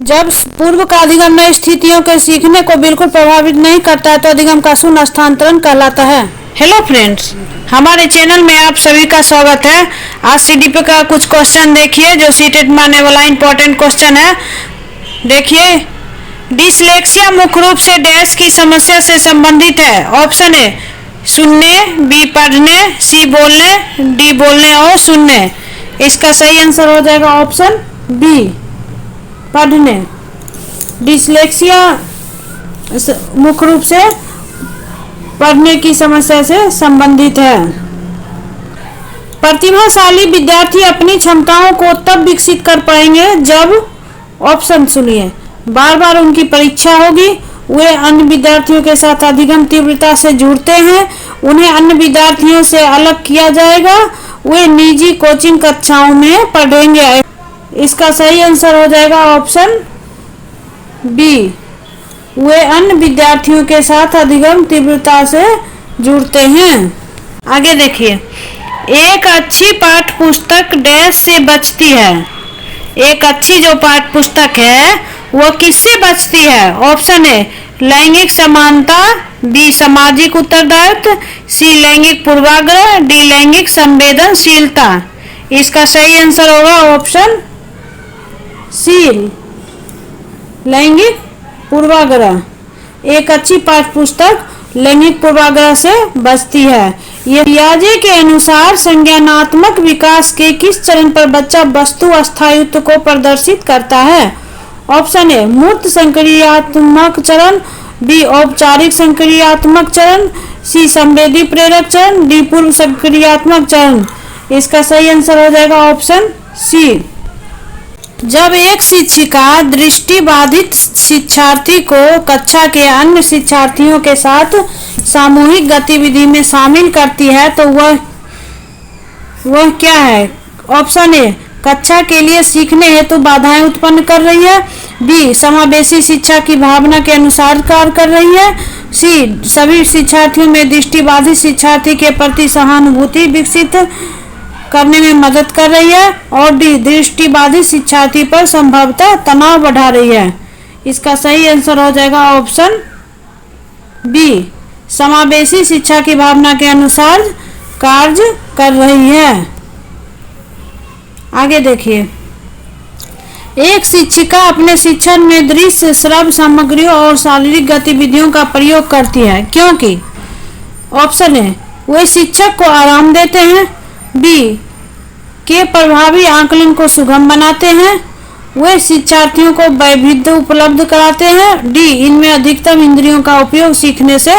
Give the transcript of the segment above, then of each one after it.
जब पूर्व का अधिगम नई स्थितियों के सीखने को बिल्कुल प्रभावित नहीं करता है तो अधिगम का शून्य स्थानांतरण कहलाता है। हेलो फ्रेंड्स, हमारे चैनल में आप सभी का स्वागत है। आज सीडीपी का कुछ क्वेश्चन देखिए जो सीटेट में आने वाला इंपॉर्टेंट क्वेश्चन है। देखिए, डिसलेक्सिया मुख्य रूप से डैश की समस्या से संबंधित है। ऑप्शन ए सुनने, बी पढ़ने, सी बोलने, डी बोलने और सुनने। इसका सही आंसर हो जाएगा ऑप्शन बी पढ़ने। डिसलेक्सिया मुख्य रूप से पढ़ने की समस्या से संबंधित है। प्रतिभाशाली विद्यार्थी अपनी क्षमताओं को तब विकसित कर पाएंगे जब, ऑप्शन सुनिए, बार बार उनकी परीक्षा होगी, वे अन्य विद्यार्थियों के साथ अधिगम तीव्रता से जुड़ते हैं, उन्हें अन्य विद्यार्थियों से अलग किया जाएगा, वे निजी कोचिंग कक्षाओं में पढ़ेंगे। इसका सही आंसर हो जाएगा ऑप्शन बी, वे अन्य विद्यार्थियों के साथ अधिगम तीव्रता से जुड़ते हैं। आगे देखिए, एक अच्छी पाठ्य पुस्तक डैश से बचती है। एक अच्छी जो पाठ्य पुस्तक है वो किससे बचती है? ऑप्शन ए लैंगिक समानता, बी सामाजिक उत्तरदायित्व, सी लैंगिक पूर्वाग्रह, डी लैंगिक संवेदनशीलता। इसका सही आंसर होगा ऑप्शन सी, लैंगिक पूर्वाग्रह। एक अच्छी पाठ्य पुस्तक लैंगिक पूर्वाग्रह से बचती है। ये पियाजे के अनुसार संज्ञानात्मक विकास के किस चरण पर बच्चा वस्तु स्थायित्व को प्रदर्शित करता है? ऑप्शन ए मूर्त संक्रियात्मक चरण, बी औपचारिक संक्रियात्मक चरण, सी संवेदी प्रेरक चरण, डी पूर्व संक्रियात्मक चरण। इसका सही आंसर हो जाएगा ऑप्शन सी। जब एक शिक्षिका दृष्टिबाधित शिक्षार्थी को कक्षा के अन्य शिक्षार्थियों के साथ सामूहिक गतिविधि में शामिल करती है तो वह क्या है? ऑप्शन ए कक्षा के लिए सीखने हेतु बाधाएं उत्पन्न कर रही है, बी समावेशी शिक्षा की भावना के अनुसार कार्य कर रही है, सी सभी शिक्षार्थियों में दृष्टिबाधित शिक्षार्थी के प्रति सहानुभूति विकसित करने में मदद कर रही है, और डी दृष्टिबाधित शिक्षार्थी पर संभवतः तनाव बढ़ा रही है। इसका सही आंसर हो जाएगा ऑप्शन बी, समावेशी शिक्षा की भावना के अनुसार कार्य कर रही है। आगे देखिए, एक शिक्षिका अपने शिक्षण में दृश्य श्रव्य सामग्रियों और शारीरिक गतिविधियों का प्रयोग करती है क्योंकि, ऑप्शन ए वे शिक्षक को आराम देते हैं, बी के प्रभावी आकलन को सुगम बनाते हैं, वे शिक्षार्थियों को वैविध्य उपलब्ध कराते हैं, डी इनमें अधिकतम इंद्रियों का उपयोग सीखने से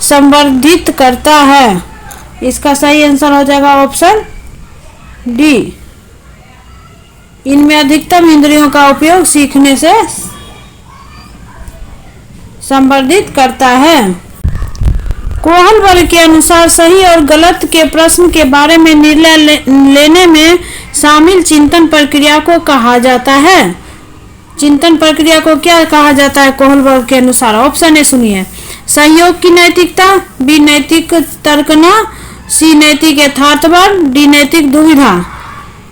संवर्धित करता है। इसका सही आंसर हो जाएगा ऑप्शन डी, इनमें अधिकतम इंद्रियों का उपयोग सीखने से संवर्धित करता है। कोहल वर्ग के अनुसार सही और गलत के प्रश्न के बारे में निर्णय लेने में शामिल चिंतन प्रक्रिया को कहा जाता है। चिंतन प्रक्रिया को क्या कहा जाता है कोहल वर्ग के अनुसार? ऑप्शन ए सुनिए, सहयोग की नैतिकता, बी नैतिक तर्कना, सी नैतिक यथार्थवाद, डी नैतिक दुविधा।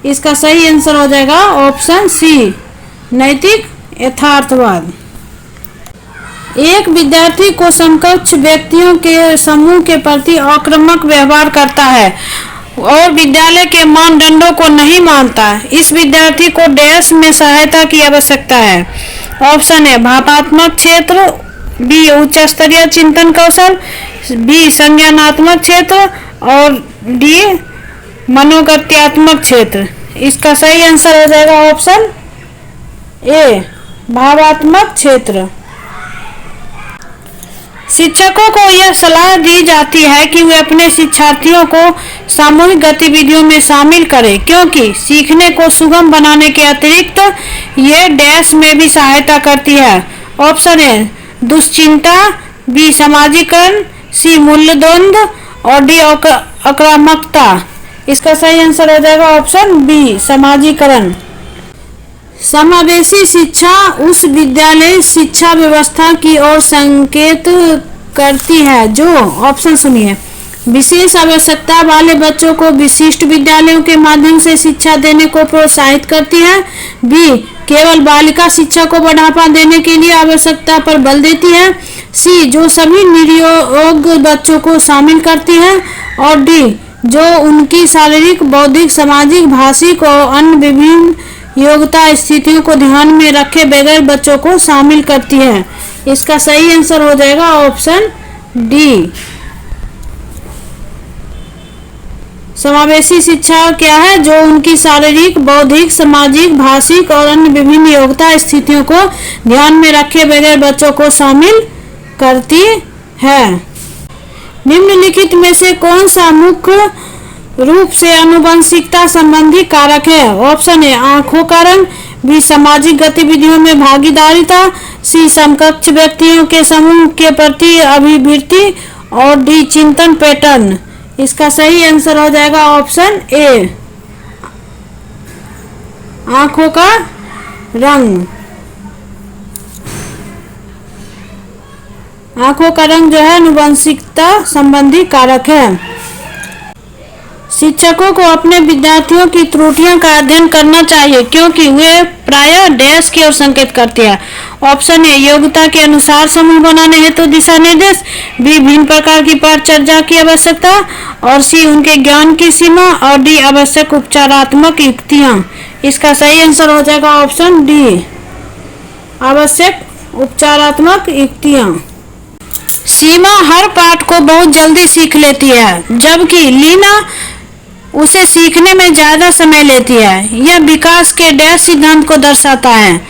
इसका सही आंसर हो जाएगा ऑप्शन सी, नैतिक यथार्थवाद। एक विद्यार्थी को समकक्ष व्यक्तियों के समूह के प्रति आक्रामक व्यवहार करता है और विद्यालय के मानदंडों को नहीं मानता। इस विद्यार्थी को डैश में सहायता की आवश्यकता है। ऑप्शन ए भावात्मक क्षेत्र, बी उच्च स्तरीय चिंतन कौशल, बी संज्ञानात्मक क्षेत्र और डी मनोगत्यात्मक क्षेत्र। इसका सही आंसर हो जाएगा ऑप्शन ए भावात्मक क्षेत्र। शिक्षकों को यह सलाह दी जाती है कि वे अपने शिक्षार्थियों को सामूहिक गतिविधियों में शामिल करें क्योंकि सीखने को सुगम बनाने के अतिरिक्त ये डैश में भी सहायता करती है। ऑप्शन ए दुश्चिंता, बी सामाजिकरण, सी मूल्य द्वंद्व और डी आक्रामकता। इसका सही आंसर हो जाएगा ऑप्शन बी समाजीकरण। समावेशी शिक्षा उस विद्यालय शिक्षा व्यवस्था की ओर संकेत करती है जो, ऑप्शन सुनिए, विशेष आवश्यकता वाले बच्चों को विशिष्ट विद्यालयों के माध्यम से शिक्षा देने को प्रोत्साहित करती है, बी केवल बालिका शिक्षा को बढ़ावा देने के लिए आवश्यकता पर बल देती है। सी, जो सभी निरयोग्य बच्चों को शामिल करती है। और डी, जो उनकी शारीरिक, बौद्धिक, सामाजिक, भाषिक और अन्य विभिन्न योग्यता स्थितियों को ध्यान में रखे बगैर बच्चों को शामिल करती है। इसका सही आंसर हो जाएगा ऑप्शन डी। समावेशी शिक्षा क्या है? जो उनकी शारीरिक, बौद्धिक, सामाजिक, भाषिक और अन्य विभिन्न योग्यता स्थितियों को ध्यान में रखे बगैर बच्चों को शामिल करती है। निम्नलिखित में से कौन सा मुख्य रूप से आनुवंशिकता संबंधी कारक है? ऑप्शन ए, आंखों का रंग। बी, सामाजिक गतिविधियों में भागीदारिता। सी, समकक्ष व्यक्तियों के समूह के प्रति अभिवृत्ति। और डी, चिंतन पैटर्न। इसका सही आंसर हो जाएगा ऑप्शन ए, आंखों का रंग। आंखों का रंग जो है आनुवंशिकता संबंधी कारक है। शिक्षकों को अपने विद्यार्थियों की त्रुटियों का अध्ययन करना चाहिए क्योंकि वे प्रायः डैश की ओर संकेत करते हैं। ऑप्शन ए, योग्यता के अनुसार समूह बनाने हेतु दिशा निर्देश। बी, भिन्न प्रकार की परिचर्या की आवश्यकता। और सी, उनके ज्ञान की सीमा। और डी, आवश्यक उपचारात्मक युक्तियां। इसका सही आंसर हो जाएगा ऑप्शन डी, आवश्यक उपचारात्मक युक्तियां। सीमा हर पाठ को बहुत जल्दी सीख लेती है जबकि लीना उसे सीखने में ज्यादा समय लेती है। यह विकास के डैश सिद्धांत को दर्शाता है।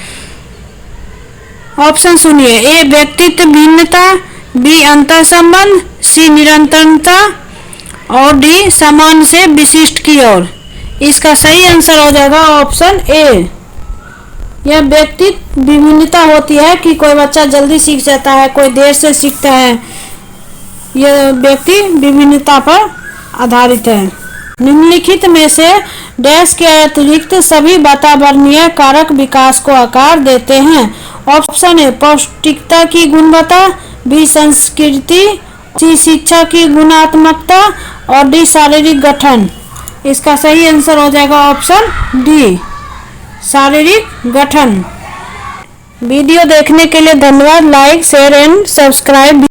ऑप्शन सुनिए। ए, व्यक्तित्व भिन्नता। बी, अंतर संबंध। सी, निरंतरता। और डी, समान से विशिष्ट की ओर। इसका सही आंसर हो जाएगा ऑप्शन ए। यह व्यक्तित्व विभिन्नता होती है कि कोई बच्चा जल्दी सीख जाता है, कोई देर से सीखता है। यह व्यक्ति विभिन्नता पर आधारित है। निम्नलिखित में से डैश के अतिरिक्त सभी वातावरणीय कारक विकास को आकार देते हैं। ऑप्शन ए, पौष्टिकता की गुणवत्ता। बी, संस्कृति। सी, शिक्षा की गुणात्मकता। और डी, शारीरिक गठन। इसका सही आंसर हो जाएगा ऑप्शन डी, शारीरिक गठन। वीडियो देखने के लिए धन्यवाद। Like, share and subscribe.